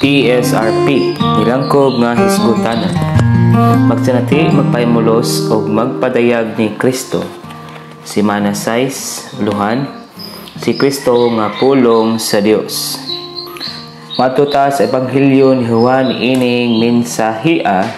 ESRP, nilangkob nga hisgutanan. Magsanati, magpahimulos o magpadayag ni Kristo. Semana 6, Luhan, si Kristo nga pulong sa Dios. Matuta sa Ebanghelyo ni Juan ining mensahia,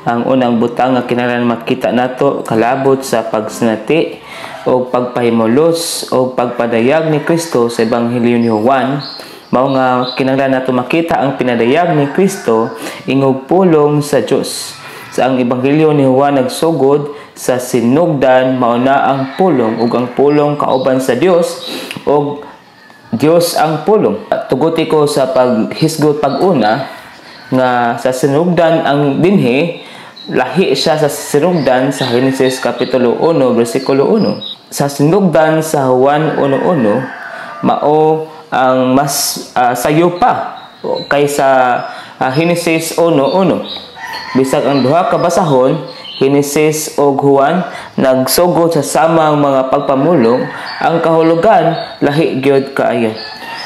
ang unang butang nga kinahanglan makita nato kalabot sa pagsanati o pagpahimulos o pagpadayag ni Kristo sa Ebanghelyo ni Juan. Mao nga kinahanglan nato makita ang pinadayag ni Kristo ingog pulong sa Dios. Sa ang Ebanghelyo ni Juan nagsugod sa sinugdan mao na ang pulong ug ang pulong kauban sa Dios ug Dios ang pulong. Tuguti ko sa paghisgot pag-una nga sa sinugdan ang dinhi lahi siya sa sinugdan sa Genesis kapitulo 1 bersikulo 1. Sa sinugdan sa Juan 1:1 mao ang mas sayo pa kaysa Genesis 1:1. Bisag ang duha ka basahon, Genesis o Juan, nagsugod sa samang mga pagpamulong, ang kahulugan lahi gyud kaayo.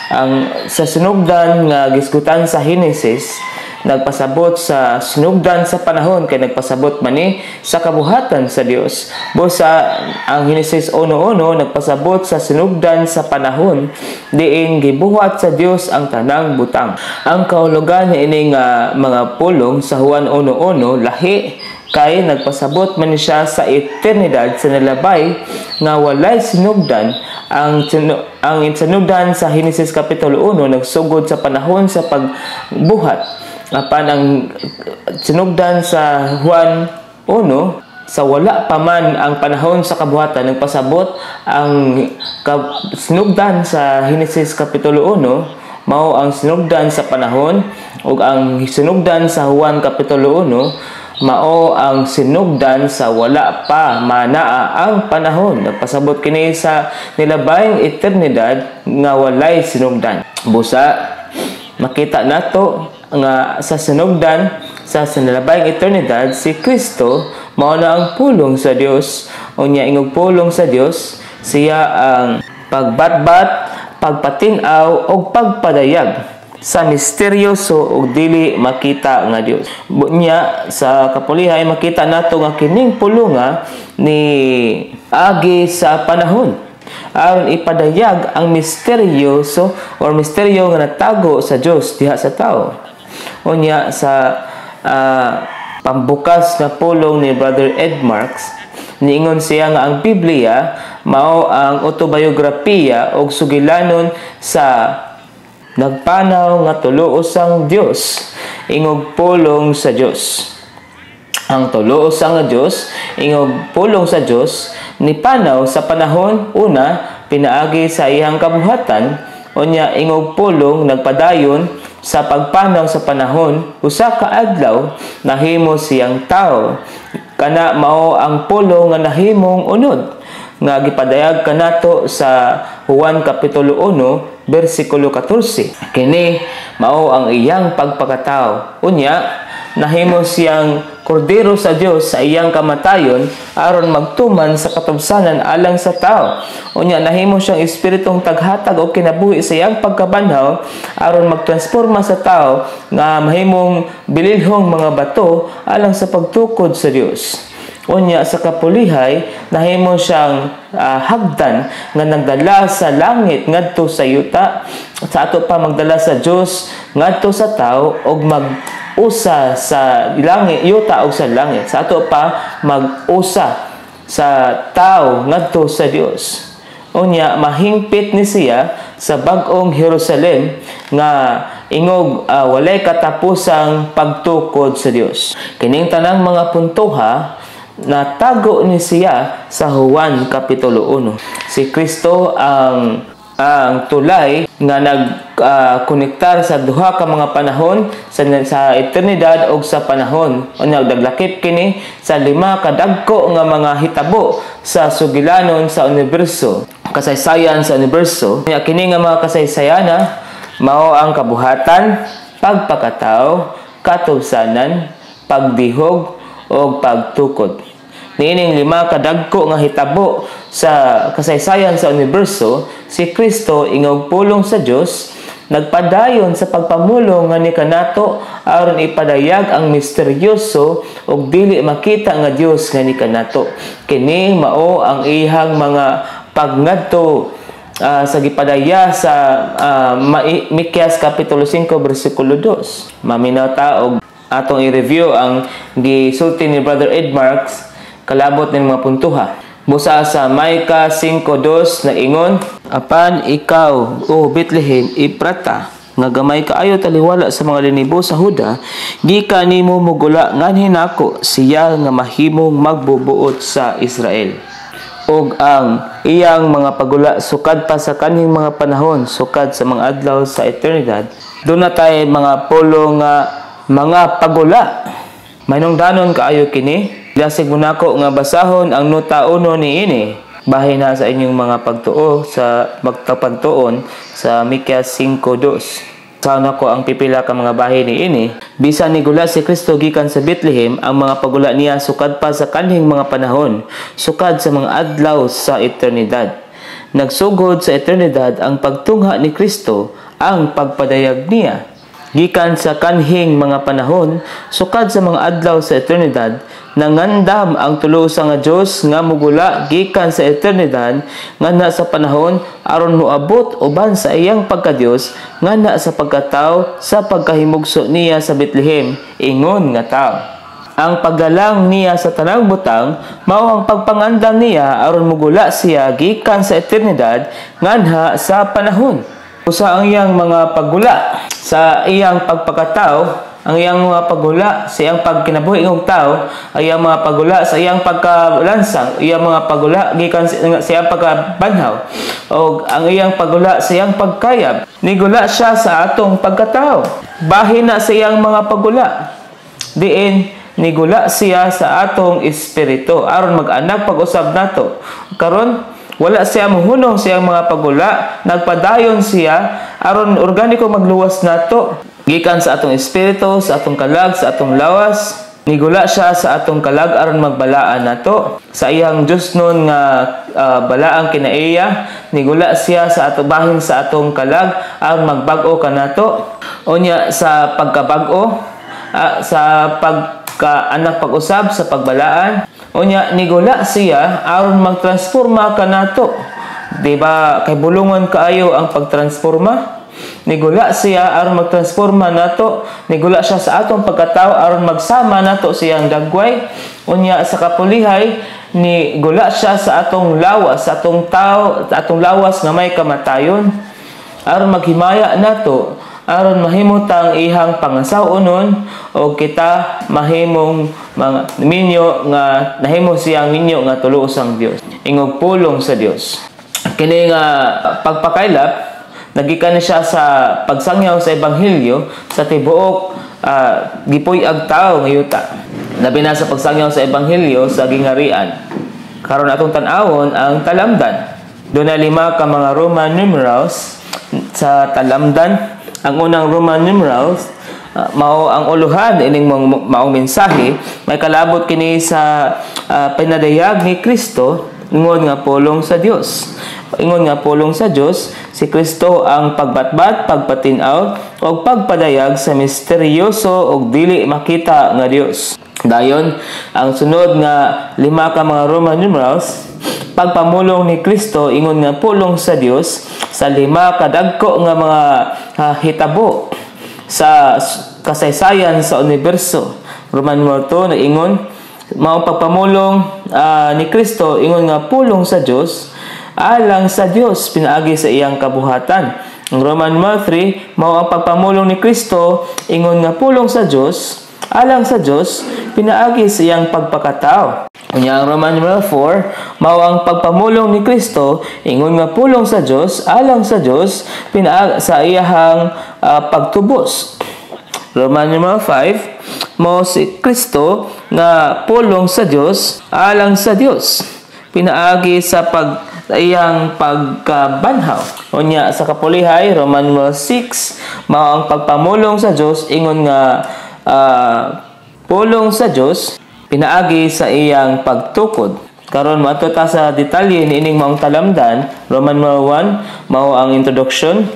Ang sa sinugdan nga gisgutan sa Genesis nagpasabot sa sinugdan sa panahon kay nagpasabot mani sa kabuhatan sa Dios. Busa ang Genesis 1:1 nagpasabot sa sinugdan sa panahon diin gibuhat sa Dios ang tanang butang. Ang kahulugan ini nga mga pulong sa Juan 1:1 lahi kay nagpasabot man siya sa eternidad sa nalabay nga walay sinugdan. Ang sinugdan sa Genesis kapitulo 1 nagsugod sa panahon sa pagbuhat. Apan ang sinugdan sa Juan 1 sa wala pa man ang panahon sa kabuhatan nagpasabot ang sinugdan sa Genesis kapitulo 1 mao ang sinugdan sa panahon ug ang sinugdan sa Juan kapitulo 1 mao ang sinugdan sa wala pa manaa ang panahon. Nagpasabot kini sa nilabayng eternidad nga walay sinugdan. Busa makita nato nga sa sinugdan sa nilabayng eternidad si Kristo mao na ang pulong sa Dios. Unya ingog pulong sa Dios siya ang pagbatbat, pagpatin-aw ug pagpadayag sa misteryoso ug dili makita nga Dios. Bunya sa kapulihay makita nato nga kining pulonga ni agi sa panahon aron ipadayag ang misteryoso or misteryo nga natago sa Dios diha sa tao. Unya sa pambukas na pulong ni Brother Ed Marks, niingon siya nga ang Biblia mao ang autobiografiya o sugilanon sa nagpanaw nga tuloosang Dios ingog pulong sa Dios. Ang tuloosang nga Dios ingog pulong sa Dios ni panaw sa panahon una pinaagi sa iyang kabuhatan, unya ingog pulong nagpadayon sa pagpanaw sa panahon usa ka adlaw nahimo siyang tao. Kana mao ang pulong nga nahimong unod nga gipadayag kanato sa Juan kapitulo 1 bersikulo 14. Kini mao ang iyang pagpakatao. Unya nahimo siyang kordero sa Dios sa iyang kamatayon aron magtuman sa katubsanan alang sa tao. Unya nahimo siyang espiritong taghatag o kinabuhi sa iyang pagkabanhaw aron magtransforma sa tao nga mahimong bililhong mga bato alang sa pagtukod sa Dios. Unya sa kapulihay nahimo siyang hagdan nga nagdala sa langit ngadto sa yuta, sa ato pa magdala sa Dios ngadto sa tao og mag-usa sa langit yuta og sa langit, sa ato pa mag-usa sa tao ngadto sa Dios. Unya mahingpit ni siya sa bag-ong Jerusalem nga ingog walay katapusang pagtukod sa Dios. Kining tanang mga puntoha natago ni siya sa Juan kapitulo 1. Si Kristo ang tulay nga nagkonektar sa duha ka mga panahon sa eternidad o sa panahon. Unya daglakip kini sa 5 kadagko nga mga hitabo sa sugilanon sa universo, kasaysayan sa universo. Unya kini nga mga kasaysayana mao ang kabuhatan, pagpakatao, katubsanan, pagdihog o pagtukod. Niining 5 kadagko nga hitabo sa kasaysayan sa universo, si Kristo ingog pulong sa Dios nagpadayon sa pagpamulong nga ni kanato aron ipadayag ang misteryoso ug dili makita nga Dios nga ni kanato. Kini mao ang ihang mga pagngadto sa gipadaya sa Mikyas Kapitulo 5 versikulo 2. Maminaw ta og atong i-review ang gisulti ni Brother Ed Marks kalabot ng mga puntuha. Busa sa Micah 5:2 na ingon, apan ikaw, o Bethlehem, Ephrata, nga gamay kaayo taliwala sa mga linibo sa Huda, gikan nimo mugula nganhin nako siya nga mahimong magbubuot sa Israel. Og ang iyang mga pagula sukad pa sa kanhing mga panahon, sukad sa mga adlaw sa eternidad. Doon na tayo mga polo nga mga pagula. Mainungdanon kaayo kini. Dasig mo nako nga basahon ang nota 1 niini. Bahin na sa inyong mga pagtuo sa magtapagtuon sa Mikyas 5:2. Sana ko ang pipila ka mga bahin niini. Bisan ni gula si Kristo gikan sa Bethlehem, ang mga pagula niya sukad pa sa kanhing mga panahon, sukad sa mga adlaw sa eternidad. Nagsugod sa eternidad ang pagtungha ni Kristo, ang pagpadayag niya. Gikan sa kanhing mga panahon, sukad sa mga adlaw sa eternidad, nangandam ang tulusa nga Dios nga mugula gikan sa eternidad nganha sa panahon aron moabot uban sa iyang pagka-Dios nganha sa pagkatao sa pagkahimugso niya sa Bethlehem, ingon nga tao. Ang paggalang niya sa tanang butang mao ang pagpangandam niya aron mugula siya gikan sa eternidad nganha sa panahon. Usa ang iyang mga pagula sa iyang pagpakatao, ang iyang mga pagula sa iyang pagkinabuhi ng tao, ang iyang mga pagula sa iyang pagkalansang, iyang mga pagula gikan sa iyang pagkabanhaw, o ang iyang pagula sa iyang pagkayab. Nigula siya sa atong pagkatao. Bahin na sa iyang mga pagula. Diin nigula siya sa atong espiritu aron mag-anak pag-usab nato. Karon wala siya mohunong sa iyang mga pagula, nagpadayon siya aron organiko magluwas nato gikan sa atong espiritu, sa atong kalag, sa atong lawas. Nigula siya sa atong kalag aron magbalaan nato sa iyang Dios nun nga balaang kinaiya. Nigula siya sa atong bahin sa atong kalag aron magbag-o kanato. Unya sa pagkabag-o, sa pagkaanak pag-usab, sa pagbalaan. Unya nigula siya aron magtransforma kanato. Diba kay bulungan kaayo ang pagtransforma? Nigula siya aron magtransforma nato. Nigula siya sa atong pagkatao aron magsama nato siyang dagway. Unya sa kapulihay nigula siya sa atong lawas, sa atong tao, sa atong lawas nga may kamatayon aron maghimaya nato, aron mahimutang ihang pangasaw-unon o kita mahimong mga minyo nga nahimo siyang minyo nga tulo usang Dios. Ingog pulong sa Dios. Kini nga pagpakaylap nagikan siya sa pagsangyaw sa ebanghelyo sa tibuok gipuy-ag tawo nga yuta. Labi na sa pagsangyaw sa ebanghelyo sa gingarian. Karon atong tan-awon ang talamdan. Doon na 5 ka mga Roman numerals sa talamdan. Ang unang Roman numerals mao ang uluhan ining maong mensahe, may kalabot kini sa pinadayag ni Kristo, ingon nga pulong sa Dios. Ingon nga pulong sa Dios, si Kristo ang pagbatbat, pagpatin-aw o pagpadayag sa misteryoso o dili makita nga Dios. Dayon ang sunod nga 5 ka mga Roman numerals, pagpamulong ni Kristo, ingon nga pulong sa Dios sa 5 kadagko nga mga hitabo sa kasaysayan sa universo. Roman numeral 2 naingon mao pagpamulong ni Kristo, ingon nga pulong sa Dios alang sa Dios pinaagi sa iyang kabuhatan. Ang Roman numeral 3 mao ang pagpamulong ni Kristo, ingon nga pulong sa Dios alang sa Dios pinaagi sa iyang pagpakatao. Unya ang Roman numeral 4 mao ang pagpamulong ni Kristo, ingon nga pulong sa Dios alang sa Dios pinaagi sa iyang pagtubos. Roman numeral 5 mao si Kristo nga pulong sa Dios alang sa Dios pinaagi sa iyang pagkabanhaw. Unya sa kapulihay Roman numeral 6 mao ang pagpamulong sa Dios, ingon nga pulong sa Dios pinaagi sa iyang pagtukod. Karon mato ta sa detalye niining maong talamdan. Roman numeral 1 mao ang introduction.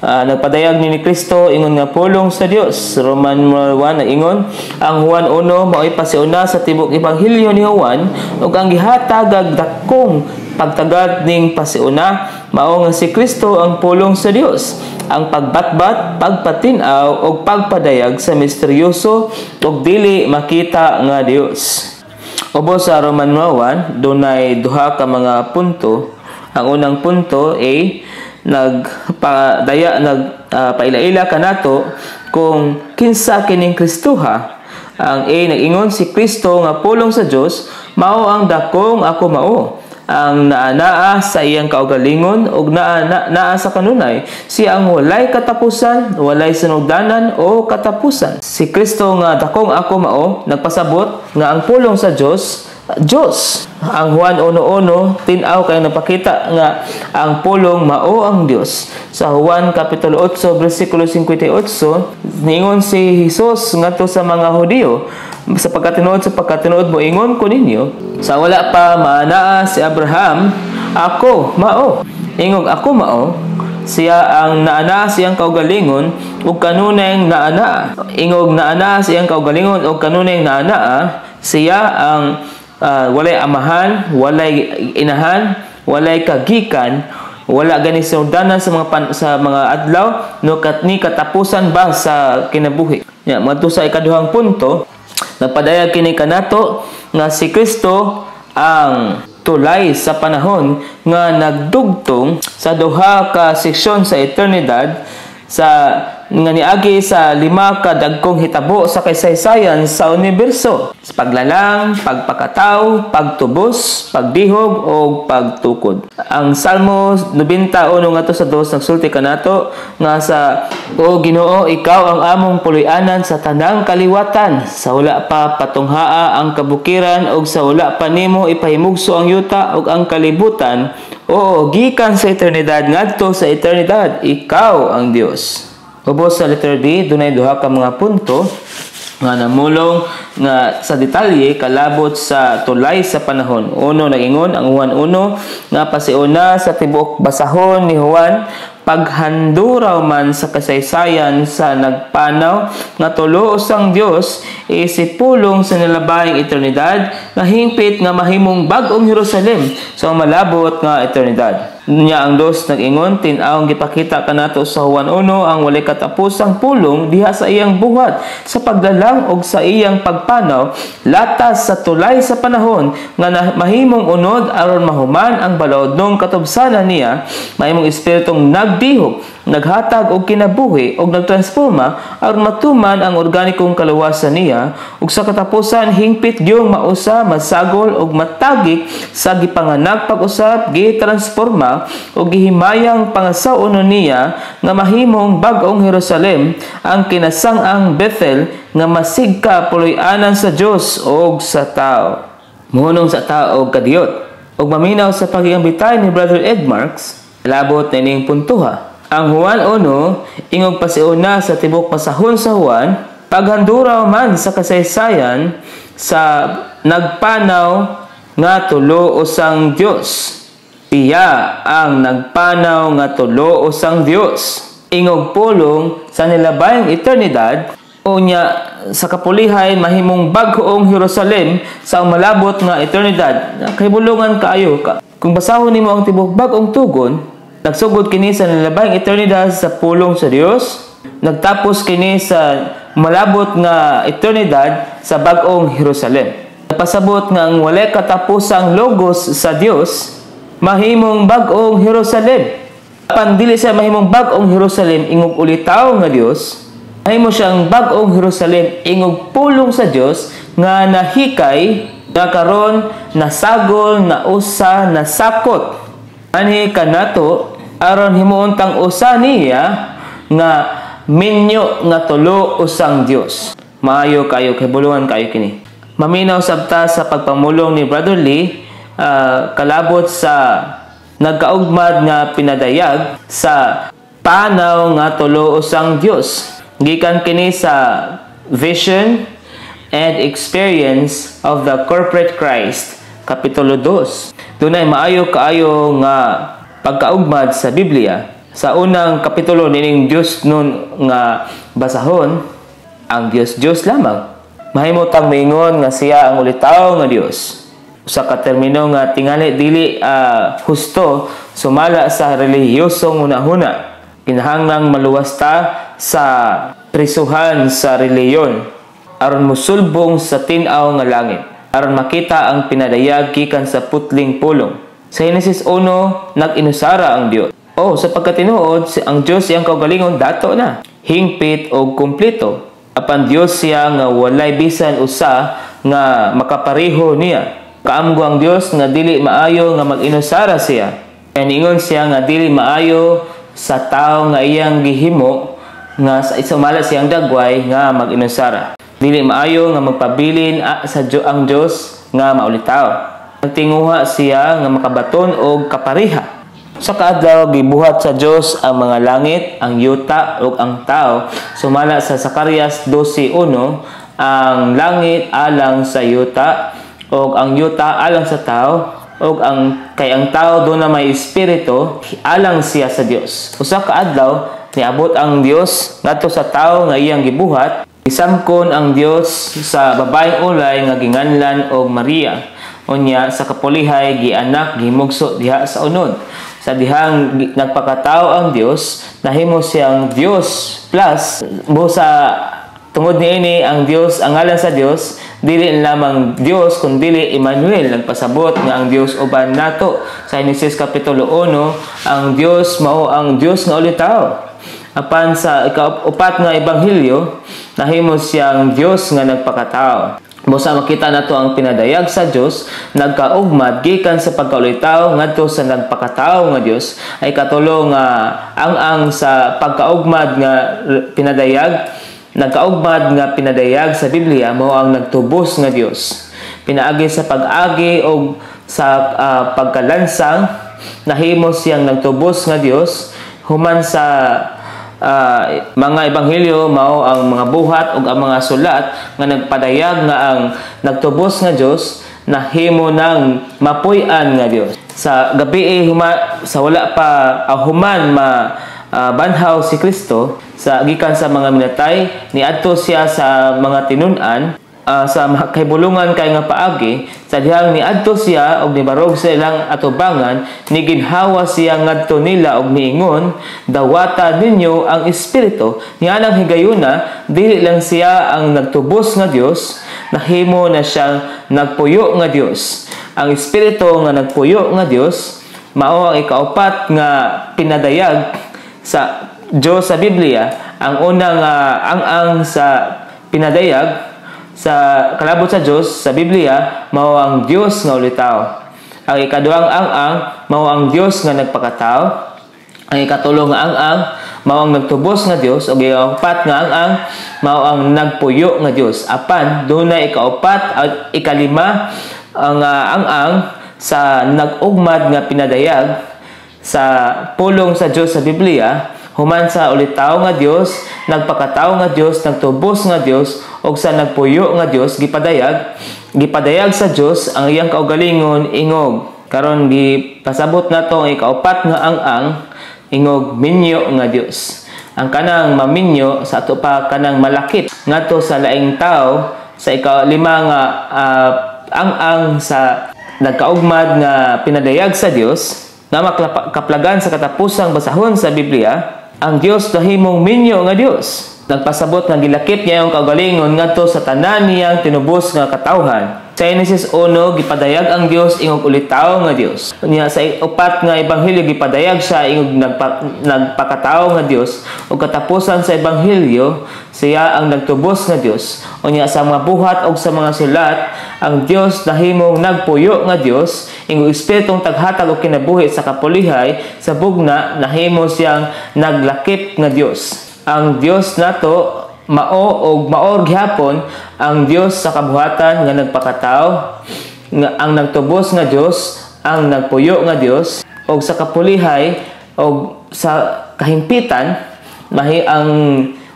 Nagpadayag ni Kristo ingon nga pulong sa Dios. Roman 1 ingon, ang Juan 1 mao'y pasiuna sa tibok ebanghelyo ni Juan ug ang gihatag dakong pagtagad ning pasiuna mao nga si Kristo ang pulong sa Dios, ang pagbatbat, pagpatinaw ug pagpadayag sa misteryoso ug dili makita nga Dios. Ubos sa Roman 1 dunay duha ka mga punto. Ang unang punto ay paila-ila kanato kung kinsa kining Kristoha. Ang A nag-ingon si Kristo nga pulong sa Dios mao ang dakong ako mao, ang naa sa iyang kaugalingon ug naa sa kanunay, siya ang walay katapusan, walay sinugdanan o katapusan. Si Kristo nga dakong ako mao nagpasabot nga ang pulong sa Dios Diyos. Ang Juan 1:1 tin-aw kay napakita nga ang pulong mao ang Dios. Sa Juan kapitulo 8 bersikulo 58 ningon si Jesus ngadto sa mga Hudiyo, sa pagkatinuod mo ingon ko ninyo, sa wala pa maanaa si Abraham, ako mao. Ingog ako mao, siya ang naanaa siyang kaugalingon ug kanunay naanaa. Ingog naanaa siyang kaugalingon ug kanunay naanaa, siya ang walay amahan, walay inahan, walay kagikan, wala gani sinugdanan sa mga adlaw no ni katapusan ba sa kinabuhi. Madto sa ikaduhang punto, nagpadayag kini kanato nga si Kristo ang tulay sa panahon nga nagdugtong sa duha ka seksyon sa eternidad nga niagi sa 5 ka dagkong hitabo sa kasaysayan sa universo: paglalang, pagpakataw, pagtubos, pagdihog o pagtukod. Ang Salmo 91 ngadto sa 2 nagsulti kanato nga O Ginoo, ikaw ang among puloy-anan sa tanang kaliwatan, sa wala pa patunghaa ang kabukiran ug sa wala pa nimo ipahimugso ang yuta ug ang kalibutan. Oo, gikan sa eternidad ngadto sa eternidad, ikaw ang Dios. Ubos sa letter D, dunay duha ka mga punto nga namulong nga sa detalye kalabot sa tulay sa panahon. Uno nag-ingon ang Juan 1 nga pasiuna sa tibuok basahon ni Juan, paghanduraw man sa kasaysayan sa nagpanaw nga tulo usang Dios isipulong sa nilabahing eternidad nga hingpit nga mahimong bag-ong Jerusalem sa malabot nga eternidad. Nya ang dos nag-ingon, tin-aw gipakita kanato sa Juan 1 ang walay katapusang pulong diha sa iyang buhat sa paglalang og sa iyang pagpanaw latas sa tulay sa panahon nga mahimong unod aron mahuman ang balaodnong katubsanan niya, mahimong espiritong nagdihog, naghatag og kinabuhi og nagtransforma aron matuman ang organikong kaluwasan niya ug sa katapusan hingpit gyung mausa, masagol og matagik sa gipanganak pag-usap, gitransforma o gihimayang pangasaunon niya nga mahimong bag-ong Jerusalem, ang kinasang-ang Bethel nga masigka puloy-anan sa Dios o sa tao. Muhunong sa tao og kadiyot og maminaw sa pag-iambitay ni Brother Ed Marks, labot na ining puntuha. Ang Juan 1 ingog pasiuna sa tibok pasahon sa Juan, paghanduraw man sa kasaysayan sa nagpanaw nga tulo usang Dios. Piya ang nagpanaw nga tulo usang Dios. Ingog pulong sa nilabayang eternidad, unya sa kapulihay mahimong bag-ong Jerusalem sa malabot nga eternidad. Kahibulungan kaayo ka. Kung basahon nimo ang tibok bag-ong tugon, nagsugod kini sa nilabayang eternidad sa pulong sa Dios, nagtapos kini sa malabot nga eternidad sa bag-ong Jerusalem. Napasabot nga ang walay katapusang logos sa Dios mahimong bag-ong Jerusalem. Apan dili siya mahimong bag-ong Jerusalem ingog ulitaw nga Dios, mahimo siyang bag-ong Jerusalem ingog pulong sa Dios nga nahikay, nga karon nasagol, nausa, nasakot. Ani kanato aron himuontang usa niya nga minyo nga tulo usang Dios. Maayo kayo, kahibulungan kayo kini. Maminaw sabta sa pagpamulong ni Brother Lee, kalabot sa nagkaugmad nga pinadayag sa panaw nga tulo usang Dios. Gikan kini sa Vision and Experience of the Corporate Christ, Kapitulo 2. Dunay maayo kaayo nga pagkaugmad sa Biblia. Sa unang kapitulo nining Dios nun nga basahon, ang Dios lamang. Mahimutang moingon nga siya ang ulitaw nga Dios. Usa ka termino nga tingali dili husto sumala sa relihiyosong hunahuna. Kinahanglang maluwas ta sa prisuhan sa reliyon aron mosulbong sa tin-aw nga langit, aron makita ang pinadayag gikan sa putling pulong. Sa Henesis 1, nag-inusara ang Dios. Sa pagkatinuod, ang Dios siyang kaugalingon dato na, hingpit o kumpleto. Apan Dios siya nga walay bisan usa nga makapareho niya. Kaamgo ang Dios nga dili maayo nga mag-inusara siya. Kaya ningon siya nga dili maayo sa tao nga iyang gihimo nga sa isumala siyang dagway nga mag-inusara. Dili maayo nga magpabilin ang Dios nga maulitaw. Nagtinguha siya nga makabaton og kapareha. Sa kaadlaw gibuhat sa Dios ang mga langit, ang yuta ug ang tao. Sumala sa Zacarias 12:1, ang langit alang sa yuta ug ang yuta alang sa tao ug ang tao do na may espiritu alang siya sa Dios. Usa ka adlaw niabot ang Dios ngadto sa tao nga iyang gibuhat. Isamkon ang Dios sa babaeng ulay nga ginganlan og Maria. Unya sa kapulihay gianak gihimugso diha sa unod. Sa dihang nagpakatao ang Dios, nahimo siyang Dios plus busa tungod niini ang Dios, ang ngalan sa Dios dili lamang Dios kundi Emmanuel. Nagpasabot nga ang Dios uban nato. Sa Henesis kapitulo 1, ang Dios mao ang Dios nga ulitaw. Apan sa ikaupat nga ebanghelyo, nahimo siyang Dios nga nagpakatao. Busa makita nato ang pinadayag sa Dios nagkaugmad gikan sa pagkaulitaw ngadto sa nagpakatao nga Dios ay katulong ang sa pagkaugmad nga pinadayag. Nagkaugmad nga pinadayag sa Biblia mao ang nagtubos nga Dios. Pinaagi sa pag-agi o sa pagkalansang nahimo siyang nagtubos nga Dios human sa mga ebanghelyo mao ang mga buhat ug ang mga sulat nga nagpadayag nga ang nagtubos nga Dios nahimo nang mapuy-an nga Dios. Sa gabi sa wala pa human banhaw si Kristo sa gikan sa mga minatay niadto siya sa mga tinun-an sa kahibulungan kay nga paagi sa dihang niadto siya og nibarog sa ilang atubangan ni ginhawa siya ngadto nila og niingon dawata ninyo ang espiritu nianang higayuna dili lang siya ang nagtubos nga Dios nahimo na siyang nagpuyo nga Dios. Ang espiritu nga nagpuyo nga Dios mao ang ikaupat nga pinadayag sa Dios sa Biblia. Ang unang ang sa pinadayag sa kalabot sa Dios sa Biblia mao ang Dios nga ulitaw. Ang ikaduhang ang mao ang Dios nga nagpakatao. Ang ikatulo nga ang mao ang nagtubos nga Dios ug ang upat nga ang mao ang nagpuyo nga Dios. Apan dunay ikaupat at ikalima ang sa nag-ugmad nga pinadayag sa pulong sa Dios sa Biblia human sa ulitaw nga Dios, nagpakatao nga Dios, nagtubos nga Dios ug sa nagpuyo nga Dios gipadayag sa Dios ang iyang kaugalingon ingog. Karon gipasabot nato ang ikaupat nga ang ingog minyo nga Dios. Ang kanang maminyo sa ato pa kanang malakip ngadto sa laing tao sa ikalima nga ang sa nagkaugmad nga pinadayag sa Dios nga makaplagan sa katapusang basahon sa Biblia. Ang Dios nahimong minyo nga Dios. Nagpasabot nga gilakip niya ang kaugalingon ngadto sa tanan niyang tinubos nga katawhan. Sa Henesis 1 gipadayag ang Dios ingog ulitaw nga Dios. Unya sa upat nga ebanghelyo gipadayag siya ingog nagpakatao nga Dios ug katapusan sa ebanghelyo siya ang nagtubos nga Dios. Unya sa mga buhat ug sa mga sulat ang Dios nahimong nagpuyo nga Dios ingog espiritong taghatag og kinabuhi sa kapulihay sa bugna nahimo siyang naglakip nga Dios. Ang Dios nato mao gihapon ang Dios sa kabuhatan nga nagpakatao nga ang nagtubos nga Dios ang nagpuyo nga Dios ug sa kapulihay ug sa kahimpitan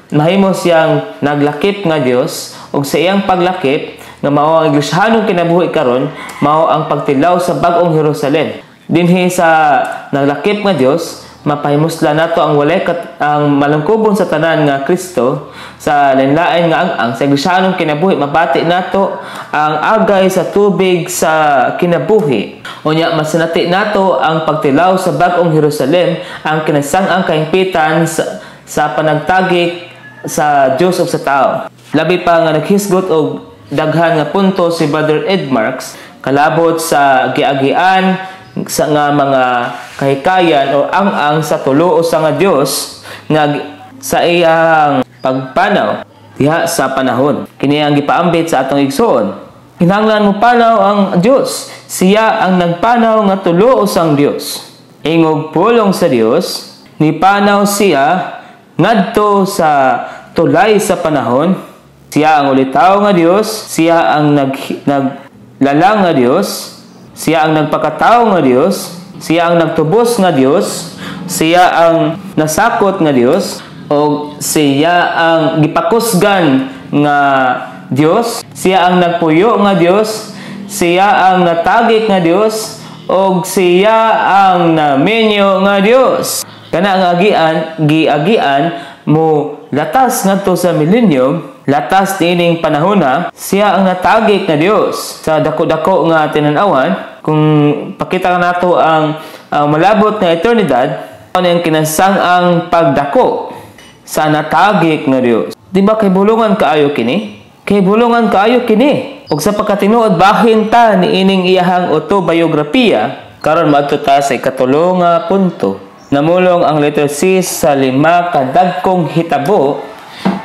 mahimo siyang naglakip nga Dios ug sa iyang paglakip nga mao ang iglesyahonong kinabuhi karon mao ang pagtilaw sa bag-ong Jerusalem. Dinhi sa naglakip nga Dios mapahimusla nato ang ang malangkubon sa tanan nga Kristo sa lain-lain nga ang sa iglesianong kinabuhi. Mabati nato ang agay sa tubig sa kinabuhi. Unya masanati nato ang pagtilaw sa bag-ong Jerusalem, ang kinasang-ang kaimpitan sa panagtagik sa Dios ug sa tao. Labi pa nga naghisgot og daghan nga punto si Brother Ed Marks kalabot sa giagian sa nga mga kahikayan o ang sa tulo sa nga Dios nga sa iyang pagpanaw diha sa panahon. Kini ang gipaambit sa atong igsoon. Kinahanglan mo panaw ang Dios. Siya ang nagpanaw nga tulo sang Dios. Ingog pulong sa Dios, nipanaw siya ngadto sa tulay sa panahon. Siya ang ulitaw nga Dios, siya ang naglalang nga Dios. Siya ang nagpakatao nga Dios, siya ang nagtubos nga Dios, siya ang nasakot nga Dios, o siya ang gipakusgan nga Dios, siya ang nagpuyo nga Dios, siya ang natagik nga Dios, o siya ang namenyo nga Dios. Kana ang giagian mo latas ngadto sa millennium, latas diining panahona, siya ang natagik na Dios sa dako-dako nga tinan-awan. Kung pakita nato ang malabot na eternidad, ano yung kinasang-ang pagdako sa natagik na Dios. Di ba kay bulungan kaayo kini? Kay bulungan kaayo kini. Ug sa pagkatinuod bahin ta ni ining iyahang autobiografiya, karon maadto ta sa ikatulo nga punto. Namulong ang letter C sa 5 ka dagkong hitabo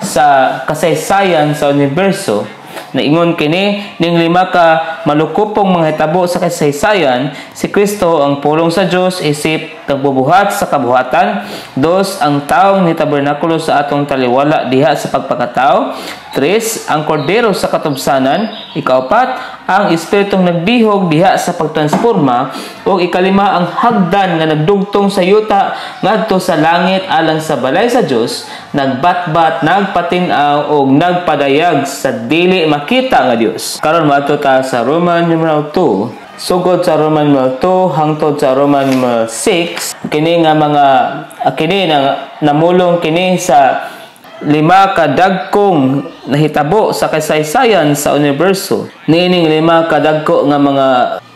sa kasaysayan sa universo. Naingon kini ning 5 ka malukupong mga hitabo sa kasaysayan. Si Kristo ang pulong sa Dios isip nagbubuhat sa kabuhatan. 2 ang taong ni tabernakulo sa atong taliwala diha sa pagpakatao. 3 ang kordero sa katubsanan. 4 ang espiritong nagbihog diha sa pagtransforma. O 5 ang hagdan nga nagdugtong sa yuta ngadto sa langit alang sa balay sa Dios, nagbatbat, nagpatin-aw o nagpadayag sa dili makita nga Dios. Karon maadto ta sa Roman numeral 2. Sugod sa Roman numeral 2 hangtod sa Roman numeral 6, kini nga mga kini na namulong kini sa 5 ka dagkong nahitabo sa kasaysayan sa universo. Niining 5 ka dagko nga mga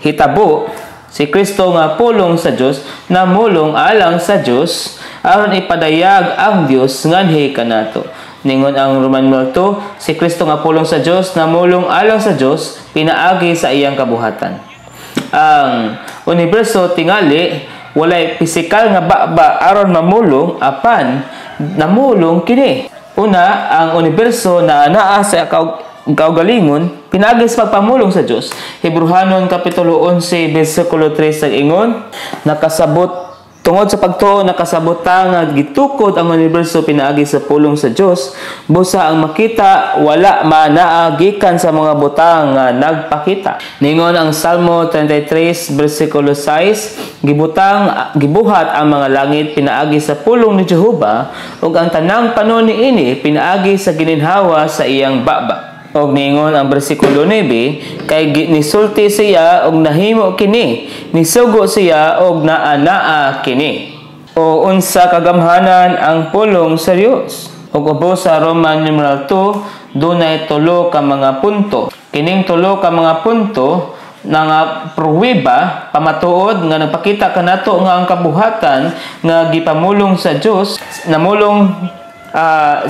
hitabo, si Kristo nga pulong sa Dios namulong alang sa Dios aron ipadayag ang Dios nganhi kanato. Ningon ang Roman numeral 2, si Kristo nga pulong sa Dios namulong alang sa Dios pinaagi sa iyang kabuhatan. Ang universo tingali walay pisikal nga baba aron mamulong apan namulong kini. Una, ang universo na naa sa kaugalingon pinagi sa pagpamulong sa Dios. Hebrehanon kapitulo 11 bersikulo 3 nag-ingon, nakasabot tungod sa pagtuo nakasabot nga gitukod ang universo pinaagi sa pulong sa Dios, busa ang makita wala manaa gikan sa mga butang nga nagpakita. Ningon ang Salmo 33 bersikulo 6, gibuhat ang mga langit pinaagi sa pulong ni Jehova, ug ang tanang panon niini pinaagi sa gininhawa sa iyang baba. Og ningon ang bersikulo 9, kay nisulti siya og nahimo kini, nisugo siya og naanaa kini. O unsa kagamhanan ang pulong sa Dios. Og ubo sa Roman numeral 2 dunay 3 ka mga punto. Kining 3 ka mga punto nga pruweba pamatuod nga nagpakita kanato nga ang kabuhatan nga gipamulong sa Dios namulong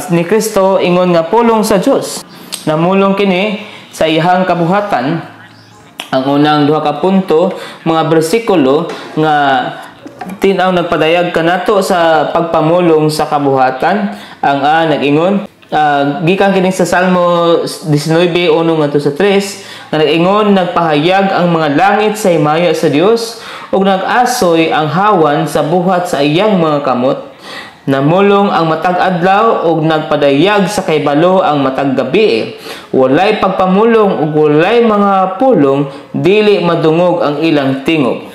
ni Kristo ingon nga pulong sa Dios. Namulong kini sa iyang kabuhatan. Ang unang 2 ka punto, mga bersikulo nga tinaw nagpadayag kanato sa pagpamulong sa kabuhatan. Ang nag-ingon gikan kini sa Salmo 19:1 ngadto sa 3 nga nag-ingon nagpahayag ang mga langit sa himaya sa Dios ug nag-asoy ang hawan sa buhat sa iyang mga kamot. Namulong ang matag adlaw ug nagpadayag sa kaybalo ang matag gabi. Walay pagpamulong ug walay mga pulong dili madungog ang ilang tingog.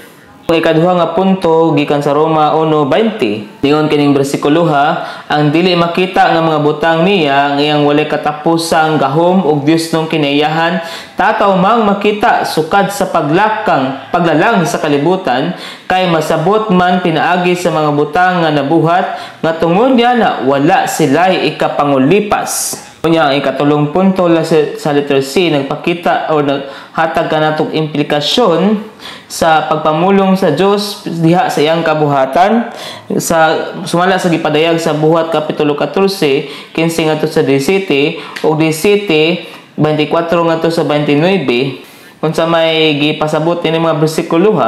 Ang ikaduha nga punto gikan sa Roma 1:20. Ningon kining bersikulo ang dili makita nga mga butang niya ang iyang walay katapusang gahom ug Dios nung kinaiyahan tataw mang makita sukad sa paglalang sa kalibutan kay masabot man pinaagi sa mga butang nga nabuhat nga tungod niya na wala sila'y ikapangulipas. Unya ang ikatulong punto sa letter C nagpakita o naghatag kanatong implikasyon sa pagpamulong sa Dios diha sa iyang kabuhatan sa sumala sa gipadayag sa buhat kapitulo 14 15 ngadto sa 17 ug 17 24 ngadto sa 29 unsa may gipasabot ini mga bersikulo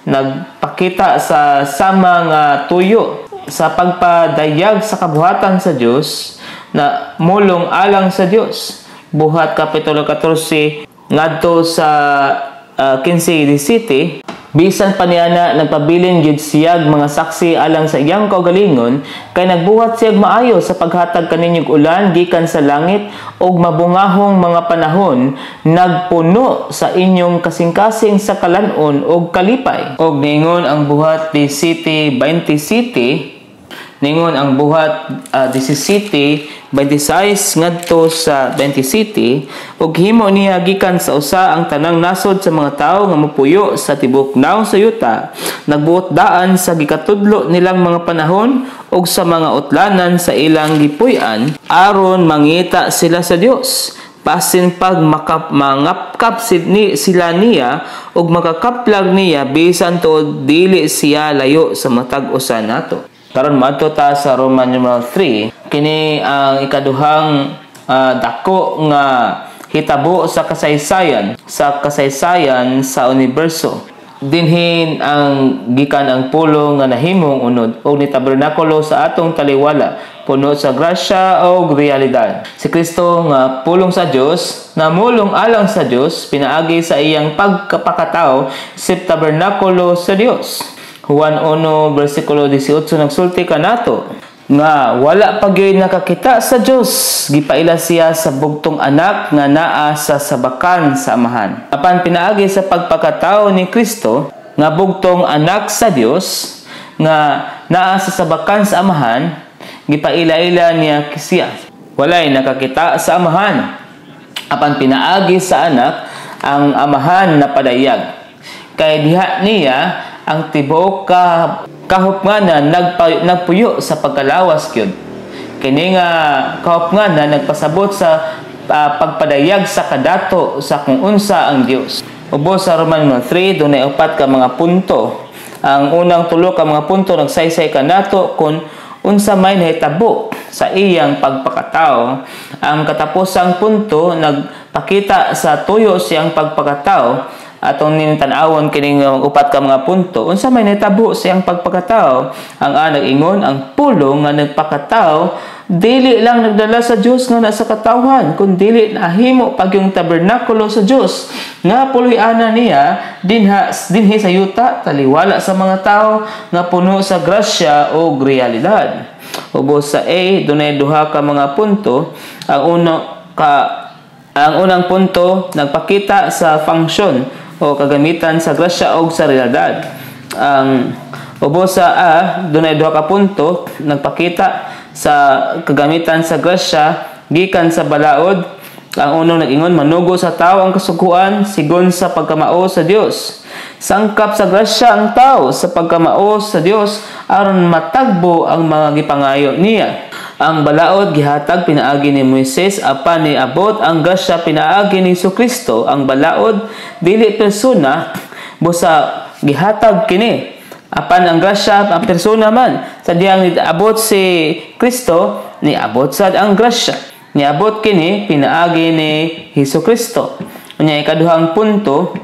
nagpakita sa sama nga tuyo sa pagpadayag sa kabuhatan sa Dios na mulong alang sa Dios. Buhat kapitulo 14 ngadto sa 15-17 bisan pa niya na nagpabilin gyud siyag mga saksi alang sa iyang kaugalingon kay nagbuhat siyag maayo sa paghatag kaninyong ulan gikan sa langit ug mabungahong mga panahon nagpuno sa inyong kasing-kasing sa kalanon ug kalipay. Og ningon ang buhat 17:27 ningon ang buhat 17:26 ngadto sa 27 ug himo niya gikan sa usa ang tanang nasod sa mga tawo nga mopuyo sa tibok naong sa yuta nagbuot daan sa gikatudlo nilang mga panahon ug sa mga utlanan sa ilang gipuy-an aron mangita sila sa Dios pasin pag mangapkap sila niya ug makakaplag niya bisan tuod dili siya layo sa matag usa nato. Karon madto ta sa Roman numeral 3 kini ang ikaduhang dako nga hitabo sa kasaysayan sa universo. Dinhin ang gikan ang pulong nga nahimong unod o ni tabernakulo sa atong taliwala puno sa grasya o realidad. Si Kristo nga pulong sa Dios namulong alang sa Dios pinaagi sa iyang pagkapakatao sa tabernakulo sa Dios. Juan 1:18 nagsulti kanato nga wala pa gyud nakakita sa Dios gipaila siya sa bugtong anak nga naa sa sabakan sa amahan. Apan pinaagi sa pagpakatao ni Kristo nga bugtong anak sa Dios nga naa sa sabakan sa amahan gipaila-ila niya siya. Walay nakakita sa amahan. Apan pinaagi sa anak ang amahan na padayag. Kay diha niya ang tibuok kahupnganan nagpuyo sa pagkalawas gyud. Kini nga kahupnganan nagpasabot sa pagpadayag sa kadato sa kung unsa ang Dios. Ubos sa Roman 3 dunay upat ka mga punto. Ang unang tulo ka mga punto nagsaysay kanato kung unsa may nahitabo sa iyang pagpakatao. Ang katapusang punto nagpakita sa tuyo siyang pagpakatao. Atong nitan-awon kining upat ka mga punto unsa may nahitabo sa iyang pagpakatao. Ang nag-ingon ang pulong nga nagpakatao dili lang nagdala sa Dios nga nasa katawhan kundi nahimo pag yung tabernakulo sa Dios nga puloy-ana niya dinhi sa yuta taliwala sa mga tao nga puno sa grasya o realidad. Ubos sa A dunay duha ka mga punto. Ang unang punto nagpakita sa function o kagamitan sa grasya o sa realidad. Ang ubos sa A dunay duha ka punto nagpakita sa kagamitan sa grasya gikan sa balaod. Ang unang nag-ingon manugo sa tao ang kasuguan sigon sa pagkamao sa Dios. Sangkap sa grasya ang tao sa pagkamao sa Dios aron matagbo ang mga gipangayo niya. Ang balaod gihatag pinaagi ni Moises apan ni abot ang grasya pinaagi ni Jesucristo. Ang balaod dili persona busa gihatag kini. Apan ang grasya ang persona man. Sadyang abot si Kristo ni abot sad ang grasya. Niabot kini pinaagi ni Jesucristo. Unya ikaduhang punto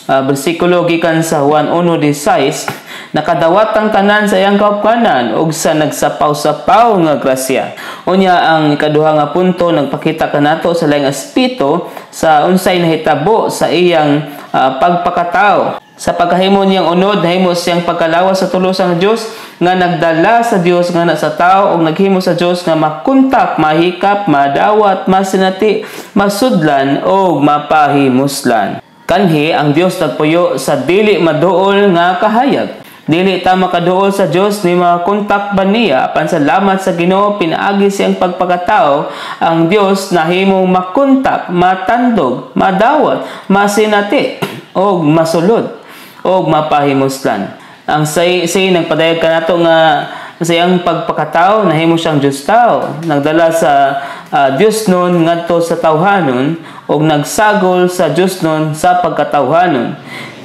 bersikulo gikan sa Juan 1:16 nakadawat ang tanan sa iyang kahupkanan ug sa nagsapaw-sapaw nga grasya. Unya ang ikaduha nga punto nagpakita kanato sa laing aspeto sa unsay nahitabo sa iyang pagpakatao. Sa pagkahimo niyang unod nahimo siyang pagkalawas sa tulusang Dios nga nagdala sa Dios nga na sa tao ug naghimo sa Dios nga makuntak, mahikap, madawat, masinati, masudlan o mapahimuslan. Kanhi ang Dios nagpuyo sa dili maduol nga kahayag. Dili ta makaduol sa Dios ni makontak ba niya apan salamat sa Ginoo pinaagi siyang pagpakatao ang Dios nahimong makontak, matandog, madawat, masinati og masulod og mapahimuslan. Ang say nagpadayag kanato nga sa iyang pagpakatao nahimo siyang Dios tao, nagdala sa Dios nun ngadto sa tawhanon og nagsagol sa Dios nun sa pagkatawhanon.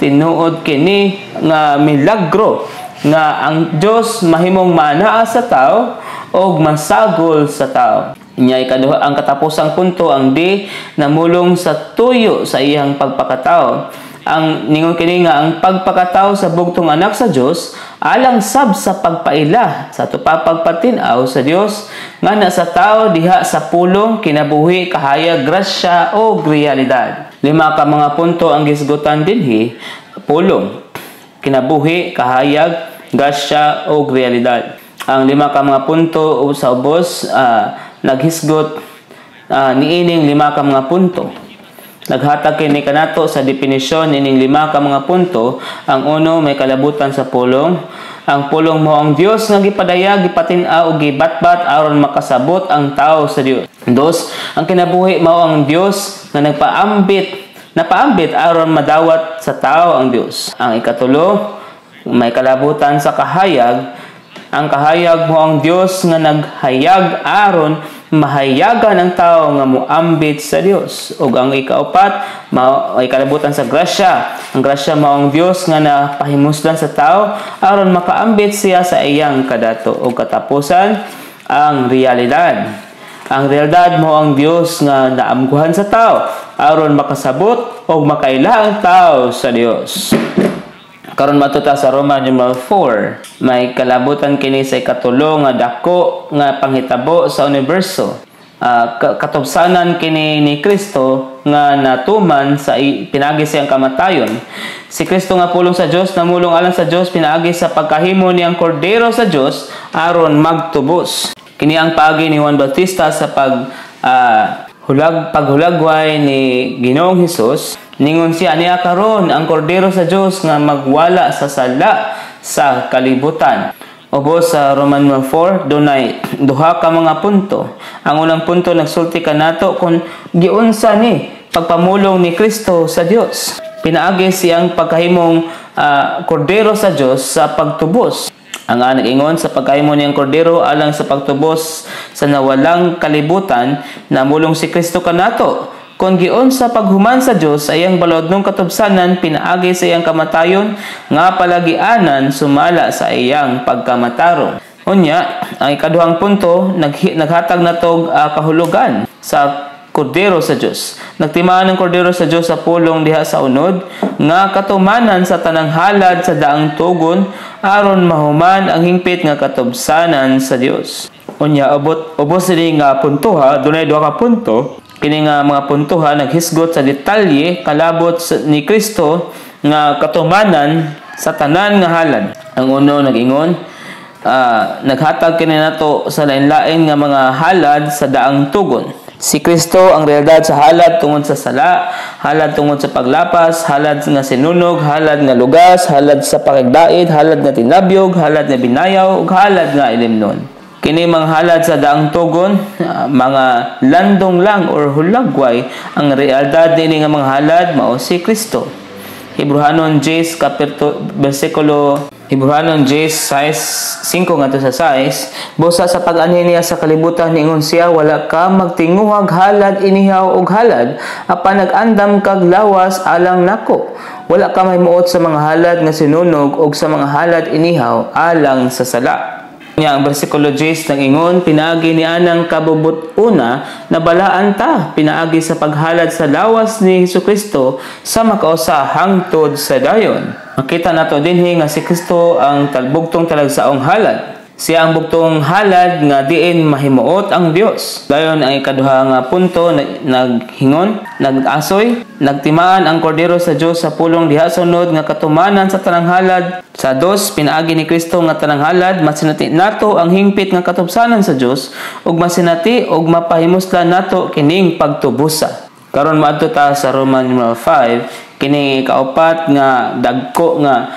Tinuod kini nga milagro nga ang Dios mahimong maanaa sa tao og masagol sa tao. Inya ikaduha ang katapusang punto ang di namulong sa tuyo sa iyang pagpakatao. Ang ningon kini nga ang pagpakatao sa bugtong anak sa Dios alang sab sa pagpaila sa pagpatin-aw sa Dios nga na sa tao diha sa pulong kinabuhi kahayag grasya o realidad. 5 ka mga punto ang gisgutan dinhi: pulong, kinabuhi, kahayag, grasya o realidad. Ang 5 ka mga punto sa ubos naghisgot niining 5 ka mga punto. Naghatag kini kanato sa definisyon ining 5 ka mga punto. Ang uno, may kalabutan sa pulong. Ang pulong mo ang Dios nga gipadayag, gipatin-aw og gibatbat aron makasabot ang tao sa Dios. 2, ang kinabuhi mao ang Dios nga napaambit aron madawat sa tao ang Dios. Ang ikatulo, may kalabutan sa kahayag. Ang kahayag mo ang Dios nga naghayag aron mahayagan ang tao nga moambit sa Dios. Ug ang ikaapat, may kalabutan sa grasya. Ang grasya mao ang Dios nga napahimuslan sa tao aron makaambit siya sa iyang kadato. Ug katapusan, ang realidad. Ang realidad mo ang Dios nga naamguhan sa tao aron makasabot o makaila ang tao sa Dios. Karon matuta sa Roman numeral 4, may kalabutan kini sa ikatulo nga dako nga panghitabo sa universo. Katubsanan kini ni Kristo nga natuman sa pinaagi siyang kamatayon. Si Kristo nga pulong sa Dios, namulong alang sa Dios, pinaagi sa pagkahimo niyang kordero sa Dios aron magtubos. Kini ang paagi ni Juan Bautista sa paghulagway ni Ginoong Hesus. Ningon siya, niya karon ang kordero sa Dios nga magwala sa sala sa kalibutan. Ubos sa Roman 4, dunay 2 ka mga punto. Ang unang punto nagsulti kanato kung giunsa ni pagpamulong ni Kristo sa Dios. Pinaagi siyang pagkahimong kordero sa Dios sa pagtubos. Ang nag-ingon sa pagkahimo niyang kordero alang sa pagtubos sa nawalang kalibutan, namulong si Kristo kanato. Kung giun sa paghuman sa Dios sa iyang balodnong katubsanan, pinaagi sa iyang kamatayon nga palagianan sumala sa iyang pagkamatarong. Unya, ang ikaduhang punto naghatag natog kahulugan sa kordero sa Dios. Nagtimaan ang kordero sa Dios sa pulong diha sa unod nga katumanan sa tanang halad sa daang tugon aron mahuman ang hingpit nga katubsanan sa Dios. Unya, ubos ini nga punto ha, dunay 2 ka punto. Kini nga mga puntuhan naghisgot sa detalye kalabot ni Kristo nga katumanan sa tanan nga halad. Ang uno nag-ingon, naghatag kini nato sa lain-lain nga mga halad sa daang tugon. Si Kristo ang realidad sa halad tungod sa sala, halad tungod sa paglapas, halad nga sinunog, halad nga lugas, halad sa pakigdaid, halad nga tinabyog, halad nga binayaw, ug halad nga ilimnon. Kini mga halad sa daang tugon, mga landong lang or hulagway, ang realidad nini nga mga halad mao si Kristo. Hebrehanon 10 versikulo Hebrehanon 10:5 ngadto sa 6, busa sa pag-anhi niya sa kalibutan ningon siya, wala ka magtinguhag halad inihaw og halad, apan nag-andam kag lawas alang nako. Wala ka mahimuot sa mga halad nga sinunog og sa mga halad inihaw alang sa sala. Ang versikulo 10 nag-ingon, pinaagi ni anang kabubot-una na balaan ta, pinaagi sa paghalad sa lawas ni Jesucristo sa makausa hangtod sa dayon. Makita nato dinhi nga si Kristo ang bugtong talagsaong halad. Siya ang bugtong halad nga diin mahimuot ang Dios. Dayon ang ikaduha nga punto naghingon, nag-asoy, nagtimaan ang kordero sa Dios sa pulong diha sunod nga katumanan sa tanang halad. Sa 2, pinaagi ni Kristo nga tanang halad, masinati nato ang hingpit nga katubsanan sa Dios ug masinati ug mapahimuslan nato kining pagtubusa. Karon maadto ta sa Roman 5, Kini kaupat nga dagko nga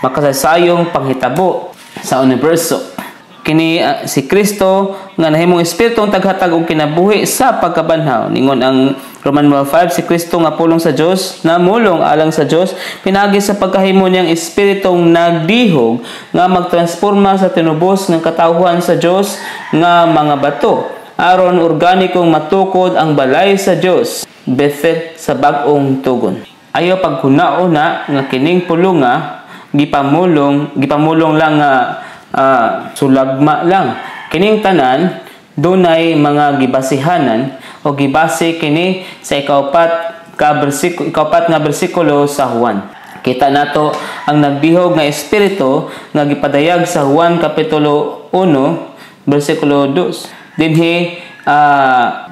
makasasayong panghitabo sa universo. Kini si Kristo nga nahimong espiritu ang taghatag og kinabuhi sa pagkabanhaw. Ningon ang Roman 5, si Kristo nga pulong sa Dios, namulong alang sa Dios, pinagi sa pagkahimo niyang espiritong nagdihog nga magtransforma sa tinubos ng katawhan sa Dios nga mga bato aron organikong matukod ang balay sa Dios. Bethel sa bag-ong tugon. Ayo paghunauna nga kining pulonga gipamulong lang nga sulagma lang. Kining tanan dunay mga gibasihanan o gibase kini sa ikaupat nga bersikulo sa Juan. Kita nato ang nagdihog nga espiritu nga gipadayag sa Juan kapitulo 1 bersikulo 2. Dinhi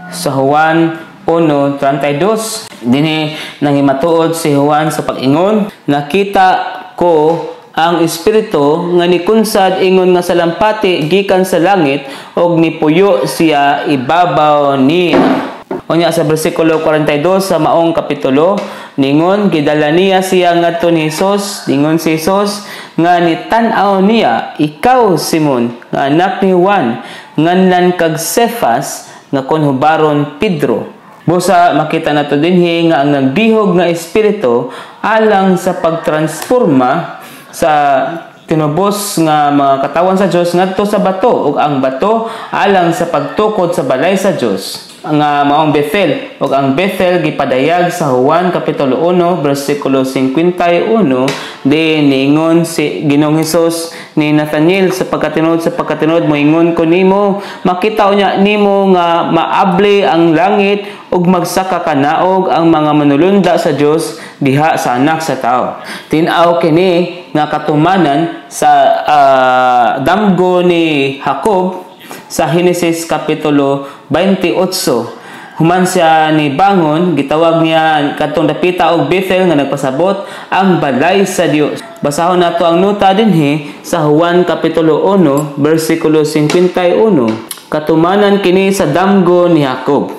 sa Juan 1:32 dinhi nanghimatuod si Juan sa pag-ingon, nakita ko ang espiritu nga nikunsad ingon nga salampati gikan sa langit og nipuyo siya ibabaw niya. Unya sa bersikulo 42 sa maong kapitulo ningon gidala niya siya ngadto ni Hesus, ningon si Hesus nga nitan-aw niya, ikaw Simon nga anak ni Juan, nganlan kag Cephas nga konhubaron Pedro. Busa makita nato dinhi nga ang nagdihog nga espiritu alang sa pagtransforma sa tinubos nga mga katawan sa Dios ngadto sa bato ug ang bato alang sa pagtukod sa balay sa Dios nga maong Bethel ug ang Bethel gipadayag sa Juan kapitulo 1 bersikulo 51 din ningon si Ginoong Hesus ni Nathanael sa pagkatinod moingon ko nimo makita unya nimo nga maabli ang langit ug magsaka kanaog ang mga manulunda sa Dios diha sa anak sa tao. Tin-aw kini nga katumanan sa damgo ni Jacob sa Genesis kapitulo 28. Human siya ni bangon, gitawag niya kadtong dapita og Bethel nga nagpasabot ang balay sa Dios. Basahon nato ang nota dinhi sa Juan kapitulo 1 bersikulo 51. Katumanan kini sa damgo ni Jacob.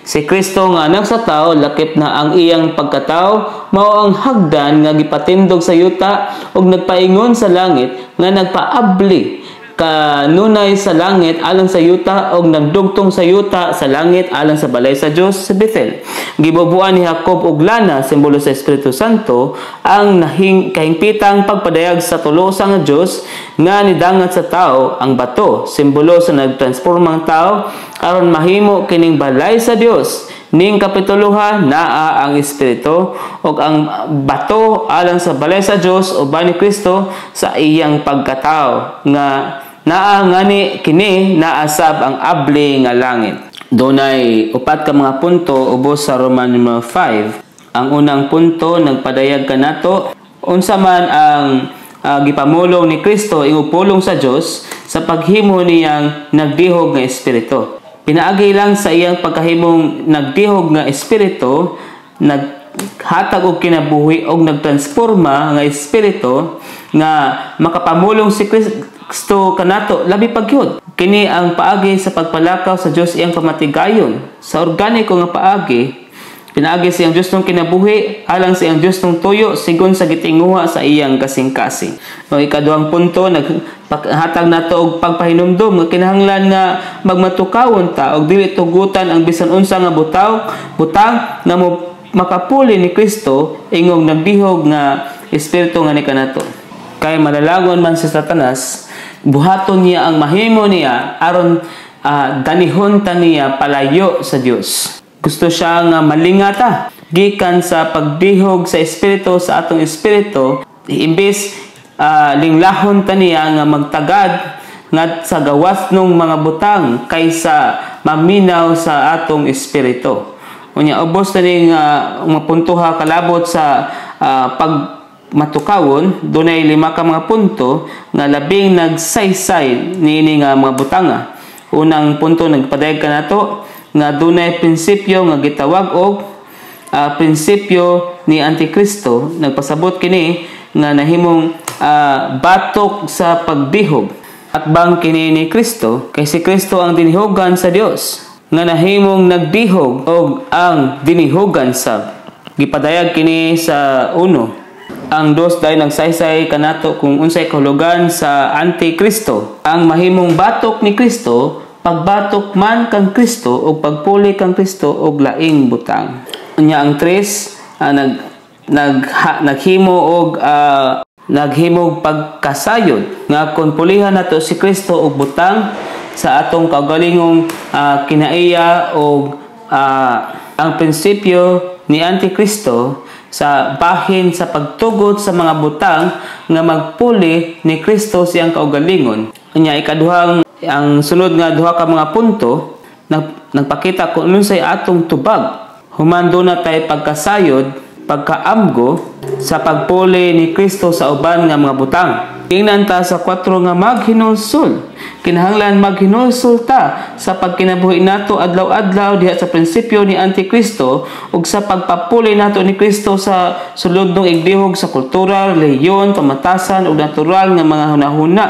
Si Kristo nga anak sa tao lakip na ang iyang pagkatao mao ang hagdan nga gipatindog sa yuta ug nagpaingon sa langit nga nagpaabli kanunay sa langit alang sa yuta og nagdugtong sa yuta sa langit alang sa balay sa Dios sa Bethel. Gibubuan ni Jacob og lana simbolo sa Espiritu Santo ang kahingpitang pagpadayag sa tulo sa Dios nga nidangat sa tao ang bato simbolo sa nagtransformang tao aron mahimo kining balay sa Dios. Ning kapituluha naa ang espiritu ug ang bato alang sa balay sa Dios uban ni Kristo sa iyang pagkatao nga naa ngani kini naasab ang abli nga langit. Dunay upat ka mga punto ubos sa Roman 5. Ang unang punto nagpadayag kanato unsa man ang gipamulong ni Kristo ingupulong sa Dios sa paghimo niyang nagdihog nga espiritu. Pinaagi lang sa iyang pagkahimong nagdihog nga espiritu, naghatag og kinabuhi og nagtransforma nga espiritu nga makapamulong si Kristo kanato labi pagyud. Kini ang paagi sa pagpalakaw sa Dios iyang pamatigayon. Sa organiko nga paagi, pinaagi sa iyang Dios ng kinabuhi alang sa iyang Dios ng tuyo sigon sa gitinguha sa iyang kasing-kasing. No, ikaduhang punto naghatag nato og pagpahinumdom nga kinahanglan nga magmatukawon ta og dili tugutan ang bisan unsa nga butang nga makapuli ni Kristo ingong nagdihog nga espiritu nga ni kanato. Kay malalagon man si Satanas, buhaton niya ang mahimo niya aron danihon ta niya palayo sa Dios. Gusto siya nga malingata gikan sa pagdihog sa espiritu sa atong espiritu imbes linglahon ta niya nga magtagad nga sa gawas ng mga butang kaysa maminaw sa atong espiritu. Unya ubos ta ning mapuntuha kalabot sa pagmatukawon dunay 5 ka mga punto nga labing nagsaysay niini nga mga butanga. Unang punto nagpadayag kanato nga dunay prinsipyo nga gitawag og prinsipyo ni Antikristo. Nagpasabot kini nga nahimong batok sa pagdihog at bang kini ni Kristo kay si Kristo ang dinihogan sa Dios nga nahimong nagdihog og ang dinihogan sab. Gipadayag kini sa uno. Ang dos day nagsaysay kanato kung unsay kahulugan sa Antikristo. Ang mahimong batok ni Kristo, pagbatok man kang Kristo o pagpuli kang Kristo og laing butang. Unya ang tres naghimog pagkasayod nga kung pulihan nato si Kristo og butang sa atong kaugalingong kinaiya og ang prinsipyo ni Antikristo sa bahin sa pagtugot sa mga butang nga magpuli ni Kristo siyang kaugalingon. Unya ikaduhang ang sunod nga duha ka mga punto nagpakita kung unsay atong tubag. Humando na tay pagkasayod, pagkaamgo sa pagpuli ni Kristo sa uban nga mga butang. Tingnan ta sa 4 nga maghinulsol. Kinahanglan maghinulsol ta sa pagkinabuhi nato adlaw-adlaw diha sa prinsipyo ni Antikristo ug sa pagpapuli nato ni Kristo sa sulodong igdihog sa kultura, relihiyon, pamatasan ug natural nga mga hunahuna.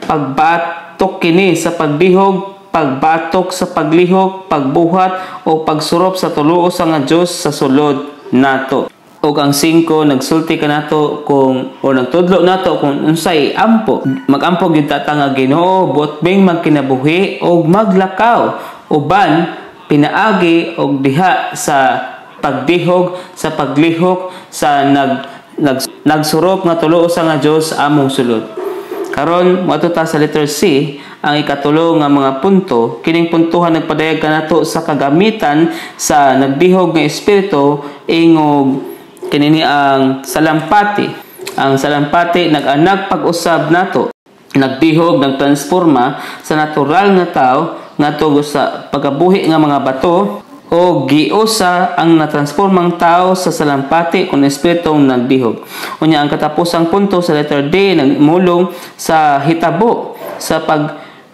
Pagbatok kini sa pagdihog, pagbatok sa paglihok, pagbuhat o pagsurop sa tuluo sa nga Dios sa sulod nato. O ang 5 nagsulti ka nato kung o nagtudlo nato kung unsay ampo. Magampo gyud ta nga Ginoo botbing magkinabuhi o maglakaw uban pinaagi og diha sa pagdihog, sa paglihok, sa nagsurop nga tuluo sa nga Dios among sulod. Karon moadto ta sa letter C, ang ikatulo nga mga punto. Kining puntuhan nagpadayag kanato sa kagamitan sa nagdihog nga espiritu ingog kinini ang salampati. Ang salampati nag-anak pag-usab nato, nagdihog, nagtransforma sa natural nga tao ngadto sa pagabuhi nga mga bato o giusa ang natransformang tao sa salampati kung espiritong nagdihog. Unya ang katapusang punto sa letter D nagmulong sa hitabo sa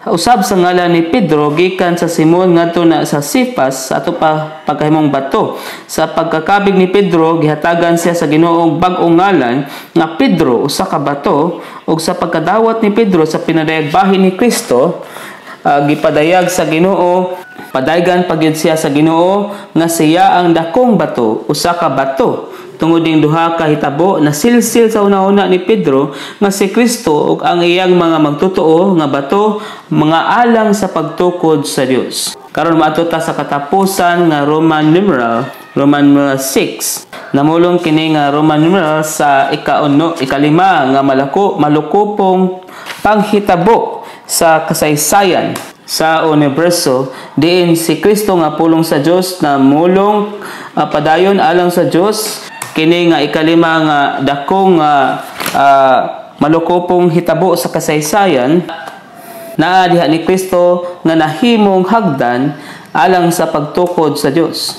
usab sa ngalan ni Pedro gikan sa Simon ngadto na sa Sifas sa ato pa pagkahimong bato. Sa pagkakabig ni Pedro gihatagan siya sa Ginoo bag-ong ngalan nga Pedro usa ka bato ug sa pagkadawat ni Pedro sa pinadayag bahin ni Kristo gipadayag sa Ginoo padaygan pagyud siya sa Ginoo nga siya ang dakong bato usa ka bato. Tungod ning duha ka hitabo na silsil sa una-una ni Pedro nga si Kristo ug ang iyang mga magtotoo nga bato mga alang sa pagtukod sa Dios. Karon maadto ta sa katapusan nga Roman numeral 6. Namulong kini nga Roman numeral sa ikalima nga malukupong panghitabo sa kasaysayan sa universo diin si Kristo nga pulong sa Dios na mulong padayon alang sa Dios. Kini nga ikalima nga dakong malukupong hitabo sa kasaysayan naa diha ni Kristo nga nahimong hagdan alang sa pagtukod sa Dios.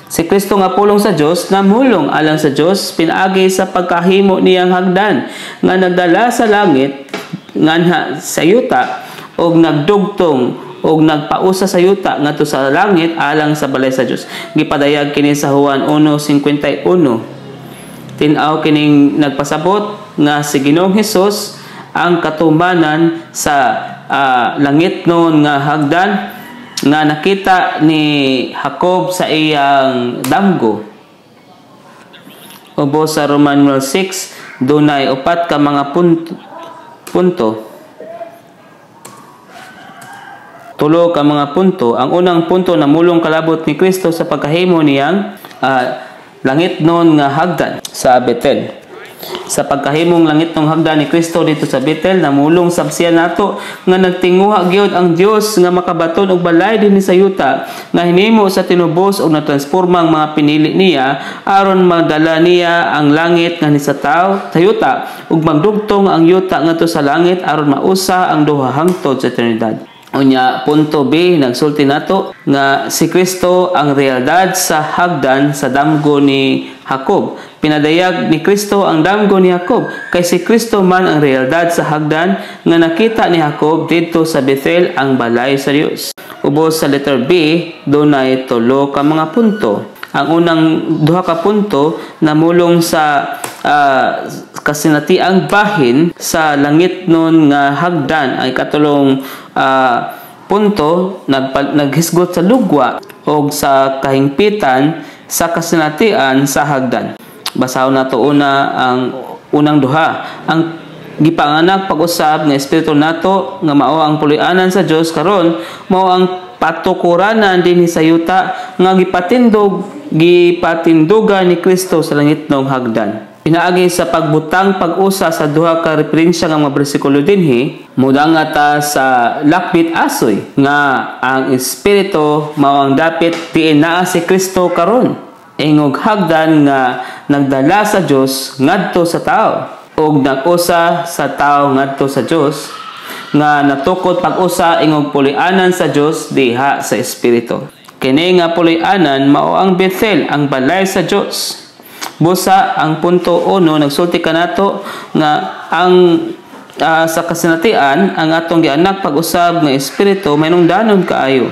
Si Kristo nga pulong sa Dios namulong alang sa Dios pinaagi sa pagkahimo niyang hagdan nga nagdala sa langit nganha sa yuta og nagdugtong og nagpausa sa yuta ngadto sa langit alang sa balay sa Dios. Gipadayag kini sa Juan 1:51. Tin-aw kining nagpasabot nga si Ginoong Hesus ang katumanan sa langit noon nga hagdan nga nakita ni Jacob sa iyang damgo. Ubos sa Roman 6 dunay 4 ka mga punto. Tulo ka mga punto. Ang unang punto na mulong kalabot ni Kristo sa pagkahimo niyang langit noon nga hagdan sa Betel. Sa pagkahimong langit ng hagdan ni Kristo dito sa Betel, namulong sabsiya nato nga nagtinguha gyud ang Dios nga makabaton og balay dinhi sa yuta nga hinimo sa tinubos og natransforma ang mga pinili niya aron magdala niya ang langit nga ni sa tao sa yuta ug magdugtong ang yuta ngadto sa langit aron mausa ang duha hangtod sa eternidad. Unya punto B nagsulti nato nga si Kristo ang realidad sa hagdan sa damgo ni Jacob. Pinadayag ni Kristo ang damgo ni Jacob kay si Kristo man ang realidad sa hagdan nga nakita ni Jacob dito sa Bethel ang balay sa Dios. Ubos sa letter B dunay tulo ka mga punto. Ang unang duha ka punto namulong sa kasinatiang bahin sa langit nun nga hagdan. Ay katulong punto naghisgot sa lugwa o sa kahingpitan sa kasinatian sa hagdan. Basahon nato una ang unang duha. Ang gipanganak pag-usab nga espiritu nato nga mao ang puloy-anan sa Dios karon mao ang patukuranan dinhi sa yuta nga gipatindugan ni Kristo sa langitnong hagdan. Pinaagi sa pagbutang pag-usa sa duha ka referensya nga mga bersikulo dinhi, mudanga ta sa lakbit asoy nga ang espiritu mao ang dapit diin naa si Kristo karon. Ingog hagdan nga nagdala sa Dios ngadto sa tao ug nag-usa sa tao ngadto sa Dios nga natukod pag-usa ingog puloy-anan sa Dios diha sa espiritu. Kini nga puloy-anan mao ang Bethel, ang balay sa Dios. Busa ang punto 1 nagsulti kanato nga ang sa kasinatian ang atong gianak pag-usab nga espiritu maynungdanon kaayo.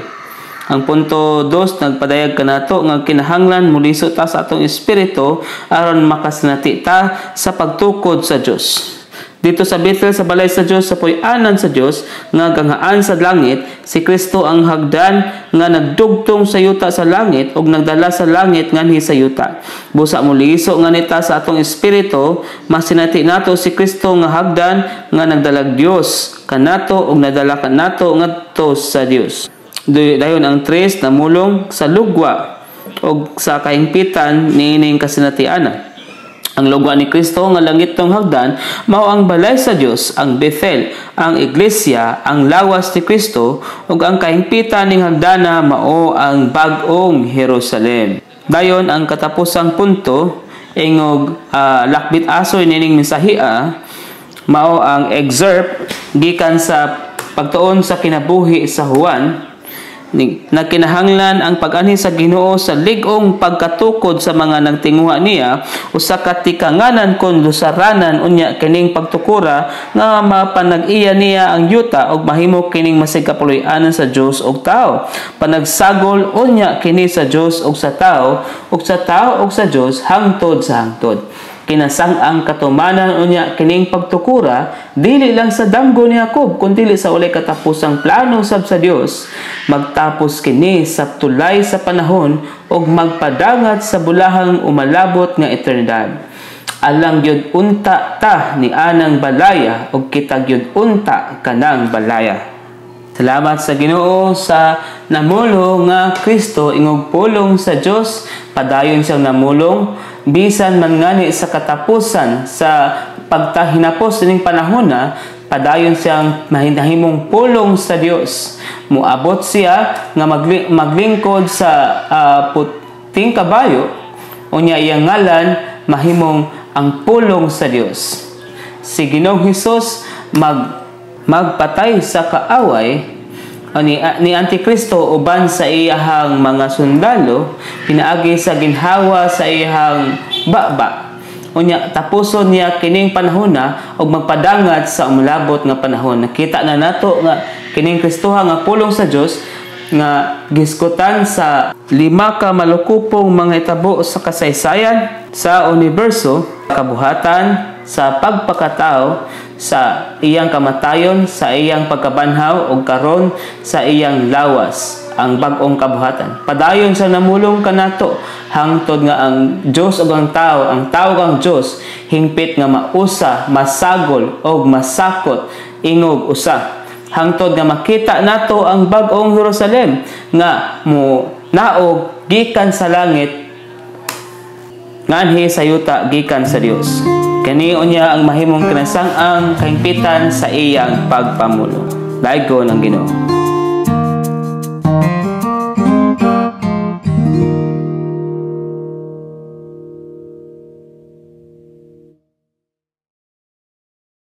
Ang punto 2 nagpadayag kanato nga kinahanglan muliso ta sa atong espiritu aron makasinati ta sa pagtukod sa Dios. Dito sa Bethel, sa balay sa Dios, sa puy-anan sa Dios nga ganghaan sa langit, si Kristo ang hagdan nga nagdugtong sa yuta sa langit ug nagdala sa langit nganhi sa yuta. Busa muliso nga nita sa atong espiritu, masinati nato si Kristo nga hagdan nga nagdalag Dios kanato ug nadala kanato ngadto sa Dios. Dayon ang 3 namulong sa lugwa ug sa kahingpitan niining kasinatianan. Ang lugwa ni Kristo nga langitong hagdan mao ang balay sa Dios, ang Bethel, ang iglesia, ang lawas ni Kristo ug ang kahingpitan ning hagdana mao ang bag-ong Jerusalem. Dayon ang katapusang punto ingog lakbit asoy nining mensahia mao ang excerpt gikan sa pagtuon sa kinabuhi sa Juan nagkinahanglan ang pag-anhi sa Ginoo sa lig-ong pagkatukod sa mga nagtinguha niya usa ka tikanganan kon lusaranan unya kining pagtukura nga mapanag-iya niya ang yuta ug mahimo kining masigkapuloy-anan sa Dios ug tao. Panagsagol unya kini sa Dios ug sa tao ug sa tao ug sa Dios hangtod sa hangtod. Kinasang-ang katumanan unya kining pagtukura dili lang sa damgo ni Jacob kundi sa ulay katapusang plano sab sa Dios. Magtapos kini sa tulay sa panahon ug magpadangat sa bulahang umalabot nga eternidad. Alang gyud unta ta ni anang balaya ug kita gyud unta kanang balaya. Salamat sa Ginoo sa namulo nga Kristo ingog pulong sa Dios. Padayon siyang namulong bisan man ngani sa katapusan sa pagtahinapos ning panahon na padayon siyang mahinahimong pulong sa Dios. Muabot siya nga maglingkod sa puting kabayo unya iyang ngalan mahimong ang pulong sa Dios. Si Ginoong Hesus magpatay sa kaaway ni Antikristo uban sa iyahang mga sundalo pinaagi sa ginhawa sa iyahang baba. Unya tapuson niya kining panahon na ug magpadangat sa umulabot nga panahon. Nakita na nato nga kining Kristoha nga pulong sa Dios nga giskutan sa 5 ka malukupong mga hitabo sa kasaysayan sa universo, kabuhatan, sa pagpakatao, sa iyang kamatayon, sa iyang pagkabanhaw ug karon sa iyang lawas, ang bag-ong kabuhatan. Padayon sa namulong kanato hangtod nga ang Dios ug ang tao ug ang Dios hingpit nga mausa, masagol ug masakot ingog usa. Hangtod nga makita nato ang bag-ong Jerusalem nga mo naog gikan sa langit nganhi sa yuta gikan sa Dios. Kani unya ang mahimong kinasang-ang kahingpitan sa iyang pagpamulo. Daigon ang Ginoo.